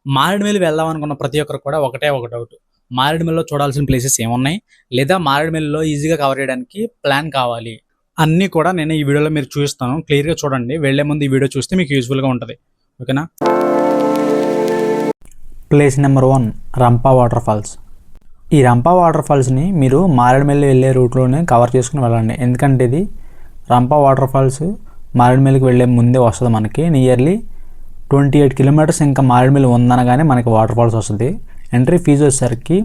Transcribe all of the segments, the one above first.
మారేడుమిల్లి వెళ్దాం అనుకున్న ప్రతి ఒక్కరు కూడా ఒకటే ఒక డౌట్. మారేడుమిల్లిలో చూడాల్సిన ప్లేసెస్ ఏమున్నాయి, లేదా మారేడుమిల్లిలో ఈజీగా కవర్ చేయడానికి ప్లాన్ కావాలి అన్నీ కూడా నేను ఈ వీడియోలో మీరు చూపిస్తాను. క్లియర్గా చూడండి. వెళ్లే ముందు ఈ వీడియో చూస్తే మీకు యూజ్ఫుల్గా ఉంటుంది. ఓకేనా. Place number 1 Rampa water falls. ఈ రంపా వాటర్ ఫాల్స్ని మీరు మారేడుమిల్లి వెళ్ళే రూట్లోనే కవర్ చేసుకుని వెళ్ళండి. ఎందుకంటే ఇది రంపా వాటర్ ఫాల్స్ మారేడుమిల్లికి వెళ్ళే ముందే వస్తుంది. మనకి నియర్లీ 28 కిలోమీటర్స్ ఇంకా మారేడుమిల్లి ఉందనగానే మనకి వాటర్ ఫాల్స్ వస్తుంది. ఎంట్రీ ఫీజు వచ్చేసరికి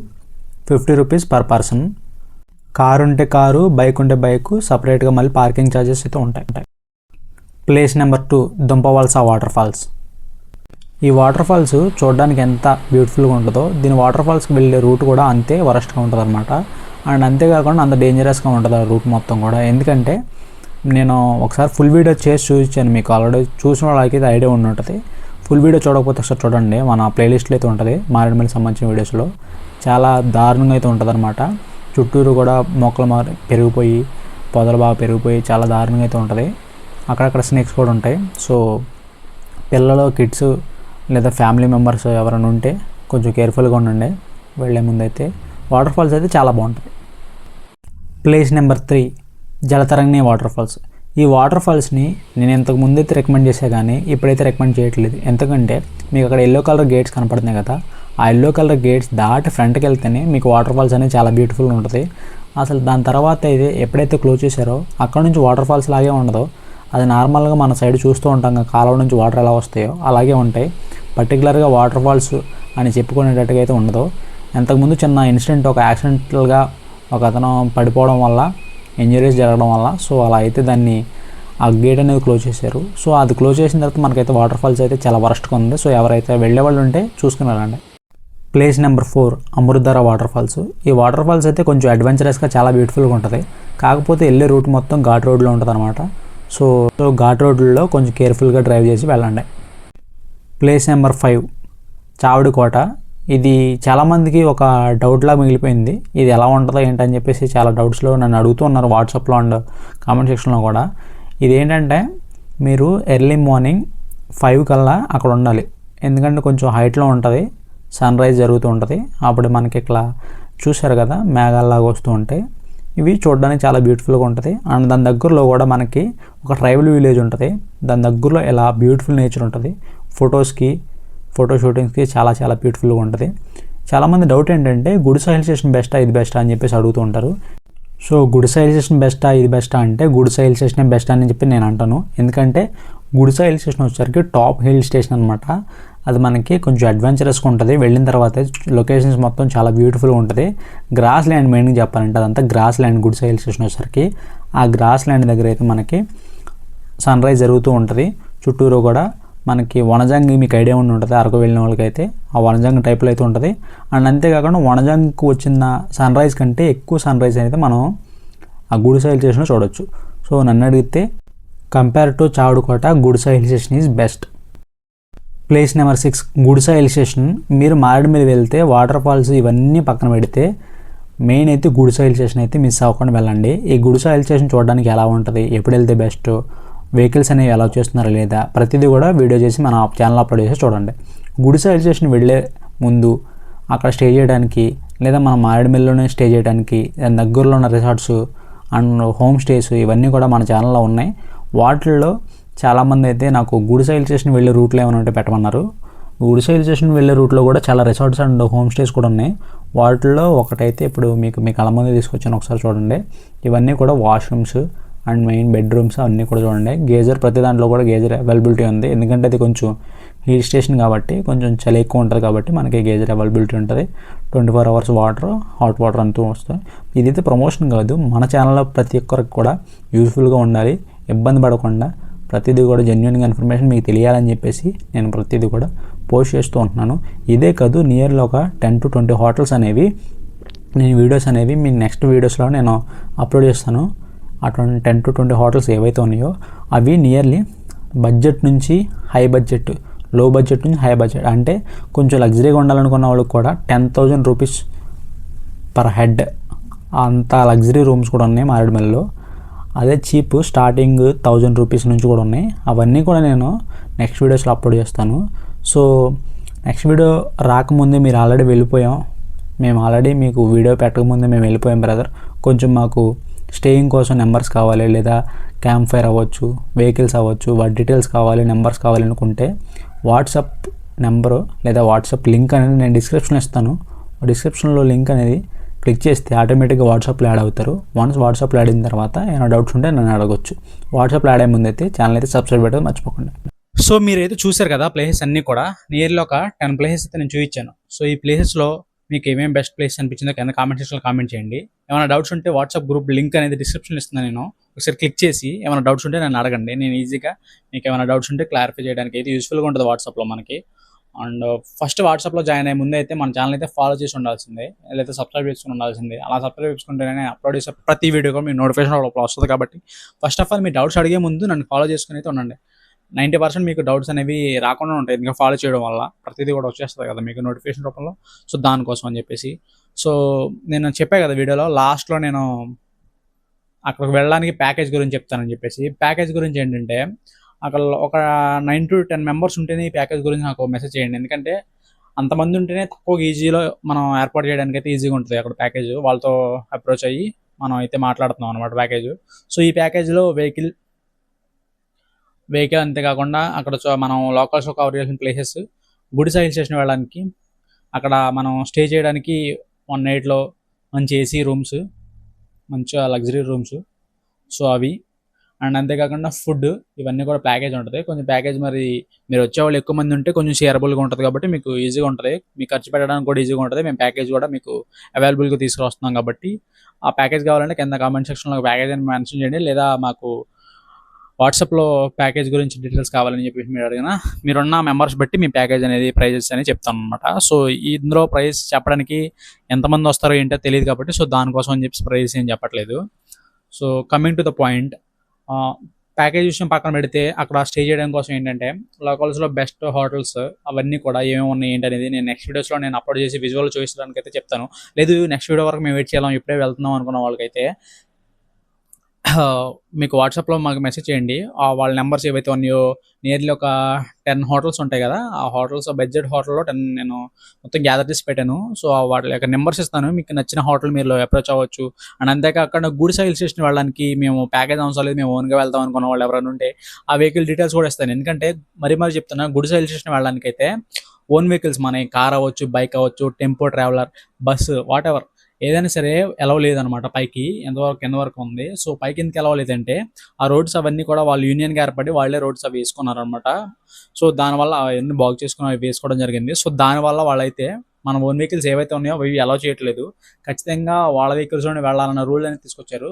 50 రూపీస్ పర్ పర్సన్. కారు ఉంటే కారు, బైక్ ఉంటే బైక్, సపరేట్గా మళ్ళీ పార్కింగ్ ఛార్జెస్ అయితే ఉంటాయి. Place number 2 Dumpavalasa water falls. ఈ వాటర్ ఫాల్స్ చూడడానికి ఎంత బ్యూటిఫుల్గా ఉంటుందో దీని వాటర్ ఫాల్స్కి వెళ్ళే రూట్ కూడా అంతే వరస్ట్గా ఉంటుంది అనమాట. అండ్ అంతేకాకుండా అంత డేంజరస్గా ఉంటుంది ఆ రూట్ మొత్తం కూడా. ఎందుకంటే నేను ఒకసారి ఫుల్ వీడియో చేసి చూపించాను మీకు. ఆల్రెడీ చూసిన వాళ్ళకి అయితే ఐడియా ఉండి ఉంటుంది. ఫుల్ వీడియో చూడకపోతే ఒకసారి చూడండి, మన ప్లేలిస్ట్లో అయితే ఉంటుంది. మారేడుమిల్లికి సంబంధించిన వీడియోస్లో చాలా దారుణంగా అయితే ఉంటుంది అనమాట. చుట్టూరు కూడా మొక్కలు పెరిగిపోయి, పొదలు బాగా పెరిగిపోయి చాలా దారుణంగా అయితే ఉంటుంది. అక్కడక్కడ స్నేక్స్ కూడా ఉంటాయి. సో పిల్లలు, కిడ్స్ లేదా ఫ్యామిలీ మెంబర్స్ ఎవరైనా ఉంటే కొంచెం కేర్ఫుల్గా ఉండండి వెళ్ళే ముందు. అయితే వాటర్ ఫాల్స్ అయితే చాలా బాగుంటుంది. Place number 3 Jalatarangini water falls. ఈ వాటర్ ఫాల్స్ని నేను ఇంతకు ముందు అయితే రికమెండ్ చేసా, కానీ ఇప్పుడైతే రికమెండ్ చేయట్లేదు. ఎందుకంటే మీకు అక్కడ ఎల్లో కలర్ గేట్స్ కనపడుతున్నాయి కదా, ఆ ఎల్లో కలర్ గేట్స్ దాటి ఫ్రంట్కి వెళ్తేనే మీకు వాటర్ ఫాల్స్ అనేది చాలా బ్యూటిఫుల్గా ఉంటుంది. అసలు దాని తర్వాత అయితే ఎప్పుడైతే క్లోజ్ చేశారో అక్కడ నుంచి వాటర్ ఫాల్స్ లాగే ఉండదు. అది నార్మల్గా మన సైడ్ చూస్తూ ఉంటాం కదా, కాలువ నుంచి వాటర్ ఎలా వస్తాయో అలాగే ఉంటాయి. పర్టికులర్గా వాటర్ ఫాల్స్ అని చెప్పుకునేటట్టుగా అయితే ఉండదు. ఇంతకుముందు చిన్న ఇన్సిడెంట్, ఒక యాక్సిడెంటల్గా ఒక అతను పడిపోవడం వల్ల, ఇంజరీస్ జరగడం వల్ల, సో అలా అయితే దాన్ని ఆ గేట్ అనేది క్లోజ్ చేశారు. సో అది క్లోజ్ చేసిన తర్వాత మనకైతే వాటర్ ఫాల్స్ అయితే చాలా వరస్ట్గా ఉంది. సో ఎవరైతే వెళ్ళే వాళ్ళు ఉంటే చూసుకుని వెళ్ళండి. Place number 4 Amruthadhara water falls. ఈ వాటర్ ఫాల్స్ అయితే కొంచెం అడ్వెంచరస్గా చాలా బ్యూటిఫుల్గా ఉంటుంది. కాకపోతే వెళ్ళే రూట్ మొత్తం ఘాట్ రోడ్లో ఉంటుంది అనమాట. సో ఘాట్ రోడ్లలో కొంచెం కేర్ఫుల్గా డ్రైవ్ చేసి వెళ్ళండి. ప్లేస్ నెంబర్ 5 చావడి కోట. ఇది చాలామందికి ఒక డౌట్లా మిగిలిపోయింది. ఇది ఎలా ఉంటుందో ఏంటని చెప్పేసి చాలా డౌట్స్లో నన్ను అడుగుతూ ఉన్నారు వాట్సాప్లో అండ్ కామెంట్ సెక్షన్లో కూడా. ఇదేంటంటే మీరు ఎర్లీ మార్నింగ్ 5 కల్లా అక్కడ ఉండాలి. ఎందుకంటే కొంచెం హైట్లో ఉంటుంది, సన్ రైజ్ జరుగుతూ ఉంటుంది. అప్పుడు మనకి ఇట్లా చూశారు కదా మేఘాల్లాగా వస్తూ ఉంటాయి. ఇవి చూడడానికి చాలా బ్యూటిఫుల్గా ఉంటుంది. అండ్ దాని దగ్గరలో కూడా మనకి ఒక ట్రైబల్ విలేజ్ ఉంటుంది. దాని దగ్గరలో ఇలా బ్యూటిఫుల్ నేచర్ ఉంటుంది. ఫోటో షూటింగ్స్కి చాలా చాలా బ్యూటిఫుల్గా ఉంటుంది. చాలామంది డౌట్ ఏంటంటే గుడిస హిల్ స్టేషన్ బెస్టా ఇది బెస్టా అని చెప్పేసి అడుగుతూ ఉంటారు. సో గుడిస హిల్ స్టేషన్ బెస్టా ఇది బెస్టా అంటే గుడిస హిల్ స్టేషన్ బెస్ట్ అని చెప్పి నేను అంటాను. ఎందుకంటే గుడిస హిల్ స్టేషన్ వచ్చేసరికి టాప్ హిల్ స్టేషన్ అనమాట. అది మనకి కొంచెం అడ్వెంచరస్గా ఉంటుంది. వెళ్ళిన తర్వాత లొకేషన్స్ మొత్తం చాలా బ్యూటిఫుల్గా ఉంటుంది. గ్రాస్ ల్యాండ్ మెయిన్గా చెప్పాలంటే అదంతా గ్రాస్ ల్యాండ్. గుడిస హిల్ స్టేషన్ వచ్చేసరికి ఆ గ్రాస్ ల్యాండ్ దగ్గర అయితే మనకి సన్ రైజ్ జరుగుతూ ఉంటుంది. చుట్టూరు కూడా మనకి వనజంగి, మీకు ఐడియా ఉండి ఉంటుంది అరకు వెళ్ళిన వాళ్ళకైతే, ఆ వనజంగి టైప్లో అయితే ఉంటుంది. అండ్ అంతేకాకుండా వనజంగికి వచ్చిన సన్ రైజ్ కంటే ఎక్కువ సన్ రైజ్ అయితే మనం ఆ గుడిస హిల్ స్టేషన్లో చూడవచ్చు. సో నన్ను అడిగితే compare to Chavadikota Gudisa hill station is best. Place number 6 Gudisa hill station. మీరు మారేడుమిల్లి వెళ్తే వాటర్ ఫాల్స్ ఇవన్నీ పక్కన పెడితే మెయిన్ అయితే గుడిస హిల్ స్టేషన్ అయితే మిస్ అవ్వకుండా వెళ్ళండి. ఈ గుడిస హిల్ స్టేషన్ చూడడానికి ఎలా ఉంటుంది, ఎప్పుడు వెళ్తే బెస్ట్, వెహికల్స్ అనేవి ఎలా చేస్తున్నారా లేదా, ప్రతిదీ కూడా వీడియో చేసి మన ఛానల్ అప్లోడ్ చేసి చూడండి. గుడిస హిల్ స్టేషన్ వెళ్ళే ముందు అక్కడ స్టే చేయడానికి లేదా మన మారేడుమిల్లిలోనే స్టే చేయడానికి దాని దగ్గరలో ఉన్న రిసార్ట్స్ అండ్ హోమ్ స్టేస్ ఇవన్నీ కూడా మన ఛానల్లో ఉన్నాయి. వాటిల్లో చాలామంది అయితే నాకు గుడిస హిల్ స్టేషన్ వెళ్ళే రూట్లో ఏమైనా ఉంటే పెట్టమన్నారు. గుడిస హిల్ స్టేషన్ వెళ్ళే రూట్లో కూడా చాలా రిసార్ట్స్ అండ్ హోమ్ స్టేస్ కూడా ఉన్నాయి. వాటిల్లో ఒకటైతే ఇప్పుడు మీ కళ్ళ ముందు తీసుకొచ్చాను, ఒకసారి చూడండి. ఇవన్నీ కూడా వాష్రూమ్స్ అండ్ మెయిన్ బెడ్రూమ్స్ అన్నీ కూడా చూడండి. గేజర్ ప్రతి దాంట్లో కూడా గేజర్ అవైలబిలిటీ ఉంది. ఎందుకంటే అది కొంచెం హిల్ స్టేషన్ కాబట్టి కొంచెం చలి ఎక్కువ ఉంటుంది కాబట్టి మనకి గేజర్ అవైలబిలిటీ ఉంటుంది. 24 అవర్స్ వాటర్, హాట్ వాటర్ అంటూ వస్తాయి. ఇదైతే ప్రమోషన్ కాదు, మన ఛానల్లో ప్రతి ఒక్కరికి కూడా యూజ్ఫుల్గా ఉండాలి, ఇబ్బంది పడకుండా ప్రతిదీ కూడా జెన్యున్గా ఇన్ఫర్మేషన్ మీకు తెలియాలని చెప్పేసి నేను ప్రతిదీ కూడా పోస్ట్ చేస్తూ ఉంటున్నాను. ఇదే కాదు, నియర్లో ఒక 10 to 20 హోటల్స్ అనేవి నేను వీడియోస్ అనేవి మీ నెక్స్ట్ వీడియోస్లో నేను అప్లోడ్ చేస్తాను. అటువంటి 10 to 20 హోటల్స్ ఏవైతే ఉన్నాయో అవి నియర్లీ బడ్జెట్ నుంచి హై బడ్జెట్, లో బడ్జెట్ నుంచి హై బడ్జెట్, అంటే కొంచెం లగ్జరీగా ఉండాలనుకున్న వాళ్ళకి కూడా 10,000 రూపీస్ పర్ హెడ్ అంత లగ్జరీ రూమ్స్ కూడా ఉన్నాయి మారేడుమిల్లిలో. అదే చీప్ స్టార్టింగ్ 1000 రూపీస్ నుంచి కూడా ఉన్నాయి. అవన్నీ కూడా నేను నెక్స్ట్ వీడియోస్లో అప్లోడ్ చేస్తాను. సో నెక్స్ట్ వీడియో రాకముందే మీరు ఆల్రెడీ వెళ్ళిపోయాం, మేము ఆల్రెడీ మీకు వీడియో పెట్టకముందే మేము వెళ్ళిపోయాం బ్రదర్. కొంచెం మాకు స్టేయింగ్ కోసం నెంబర్స్ కావాలి, లేదా క్యాంప్ ఫైర్ అవ్వచ్చు, వెహికల్స్ అవ్వచ్చు, వాటి డీటెయిల్స్ కావాలి, నెంబర్స్ కావాలి అనుకుంటే వాట్సాప్ నెంబరు లేదా వాట్సాప్ లింక్ అనేది నేను డిస్క్రిప్షన్లో ఇస్తాను. డిస్క్రిప్షన్లో లింక్ అనేది క్లిక్ చేస్తే ఆటోమేటిక్గా వాట్సాప్లో యాడ్ అవుతారు. వన్స్ వాట్సాప్లో యాడ్ అయిన తర్వాత ఏమైనా డౌట్స్ ఉంటే నన్ను అడగొచ్చు. వాట్సాప్లో యాడ్ అయ్యే ముందు అయితే ఛానల్ అయితే సబ్స్క్రైబ్ పెట్టడం మర్చిపోకుండా. సో మీరైతే చూశారు కదా ప్లేసెస్ అన్నీ కూడా, నియర్లీ ఒక 10 ప్లేసెస్ అయితే నేను చూపించాను. సో ఈ ప్లేసెస్లో మీకు ఏమేమి బెస్ట్ ప్లేస్ అనిపించిందో కింద కామెంట్ సెక్షన్లో కామెంట్ చేయండి. ఏమైనా డౌట్స్ ఉంటే వాట్సాప్ గ్రూప్ లింక్ అనేది డిస్క్రిప్షన్లో ఇస్తున్నాను, నేను ఒకసారి క్లిక్ చేసి ఏమైనా డౌట్స్ ఉంటే నన్ను అడగండి. నేను ఈజీగా మీకు ఏమైనా డౌట్స్ ఉంటే క్లారిఫై చేయడానికి అయితే యూస్ఫుల్గా ఉంటుంది వాట్సాప్లో మనకి. అండ్ ఫస్ట్ వాట్సాప్లో జాయిన్ అయ్యే ముందు అయితే మన ఛానల్ అయితే ఫాలో చేసి ఉండాల్సిందే, లేదా సబ్స్క్రైబ్ చేసుకుని ఉండాల్సిందే. అలా సబ్స్క్రైబ్ చేసుకుంటేనే అప్లోడ్ చేసే ప్రతి వీడియో కూడా మీ నోటిఫికేషన్ వస్తుంది. కాబట్టి first of all me doubts అడిగే ముందు నన్ను ఫాలో చేసుకుని అయితే ఉండండి. 90% మీకు డౌట్స్ అనేవి రాకుండా ఉంటాయి, ఇంకా ఫాలో చేయడం వల్ల ప్రతిదీ కూడా వచ్చేస్తుంది కదా మీకు నోటిఫికేషన్ రూపంలో. సో దానికోసం అని చెప్పేసి, సో నేను చెప్పాను కదా వీడియోలో లాస్ట్లో, నేను అక్కడికి వెళ్ళడానికి ప్యాకేజ్ గురించి చెప్తానని చెప్పేసి. ప్యాకేజ్ గురించి ఏంటంటే, అక్కడ ఒక 9 to 10 మెంబర్స్ ఉంటేనే ఈ ప్యాకేజ్ గురించి నాకు మెసేజ్ చేయండి. ఎందుకంటే అంతమంది ఉంటేనే తక్కువ ఈజీలో మనం ఏర్పాటు చేయడానికి అయితే ఈజీగా ఉంటుంది. అక్కడ ప్యాకేజ్ వాళ్ళతో అప్రోచ్ అయ్యి మనం అయితే మాట్లాడుతున్నాం అనమాట ప్యాకేజ్. సో ఈ ప్యాకేజ్లో వెహికల్ అంతేకాకుండా అక్కడ మనం లోకల్స్లో కవర్ చేసిన ప్లేసెస్, గుడిసా హిల్ స్టేషన్ వెళ్ళడానికి, అక్కడ మనం స్టే చేయడానికి 1 నైట్లో మంచి ఏసీ రూమ్స్, మంచిగా లగ్జరీ రూమ్స్, సో అవి. అండ్ అంతేకాకుండా ఫుడ్, ఇవన్నీ కూడా ప్యాకేజ్ ఉంటుంది. కొంచెం ప్యాకేజ్ మరి మీరు వచ్చేవాళ్ళు ఎక్కువ మంది ఉంటే కొంచెం షేరబుల్గా ఉంటుంది కాబట్టి మీకు ఈజీగా ఉంటుంది, మీకు ఖర్చు పెట్టడానికి కూడా ఈజీగా ఉంటుంది. మేము ప్యాకేజ్ కూడా మీకు అవైలబుల్గా తీసుకొస్తున్నాం కాబట్టి ఆ ప్యాకేజ్ కావాలంటే కింద కామెంట్ సెక్షన్లో ప్యాకేజ్ అని మెన్షన్ చేయండి, లేదా మాకు వాట్సాప్లో ప్యాకేజ్ గురించి డీటెయిల్స్ కావాలని చెప్పి మీరు అడిగినా మీరున్న మెంబర్స్ బట్టి మీ ప్యాకేజ్ అనేది ప్రైజెస్ అనేది చెప్తాను అనమాట. సో ఇందులో ప్రైస్ చెప్పడానికి ఎంతమంది వస్తారో ఏంటో తెలియదు కాబట్టి, సో దానికోసం అని చెప్పి ప్రైస్ ఏం చెప్పట్లేదు. So coming to the point, package విషయం పక్కన పెడితే అక్కడ స్టే చేయడం కోసం ఏంటంటే లోకల్స్లో బెస్ట్ హోటల్స్ అవన్నీ కూడా ఏమేమి ఉన్నాయి ఏంటి అనేది నేను నెక్స్ట్ వీడియోస్లో నేను అప్లోడ్ చేసి విజువల్ చూపించడానికి అయితే చెప్తాను. లేదు నెక్స్ట్ వీడియో వరకు మేము వెయిట్ చేయాలి, ఇప్పుడే వెళ్తున్నాం అనుకున్న వాళ్ళకైతే మీకు వాట్సాప్లో మాకు మెసేజ్ చేయండి. వాళ్ళ నెంబర్స్ ఏవైతే ఉన్నాయో, నియర్లీ ఒక 10 హోటల్స్ ఉంటాయి కదా, ఆ హోటల్స్ బడ్జెట్ హోటల్లో 10 నేను మొత్తం గ్యాదర్ చేసి పెట్టాను. సో వాటి యొక్క నెంబర్స్ ఇస్తాను, మీకు నచ్చిన హోటల్ మీరు అప్రోచ్ అవ్వచ్చు. అండ్ అంతేకాకుండా గుడిసా హిల్ స్టేషన్ వెళ్ళడానికి మేము ప్యాకేజ్ అవసరం లేదు, మేము ఓన్గా వెళ్తాం అనుకున్న వాళ్ళు ఎవరైనా ఉంటే ఆ వెహికల్ డీటెయిల్స్ కూడా ఇస్తాను. ఎందుకంటే మరి చెప్తున్నా, గుడిసా హిల్ స్టేషన్ వెళ్ళడానికి అయితే ఓన్ వెహికల్స్, మన కార్ అవ్వచ్చు, బైక్ అవ్వచ్చు, tempo traveller, bus, what ever ఏదైనా సరే ఎలవ్ లేదనమాట. పైకి కింద వరకు ఉంది. సో పైకి ఎందుకు ఎలవ్ లేదంటే ఆ రోడ్స్ అవన్నీ కూడా వాళ్ళు యూనియన్గా ఏర్పడి వాళ్ళే రోడ్స్ అవి వేసుకున్నారనమాట. సో దానివల్ల అవన్నీ బాగు చేసుకుని అవి వేసుకోవడం జరిగింది. సో దానివల్ల వాళ్ళైతే మన ఓన్ వెహికల్స్ ఏవైతే ఉన్నాయో అవి అలవ్ చేయట్లేదు, ఖచ్చితంగా వాళ్ళ వెహికల్స్లోనే వెళ్ళాలన్న రూల్ అనేది తీసుకొచ్చారు.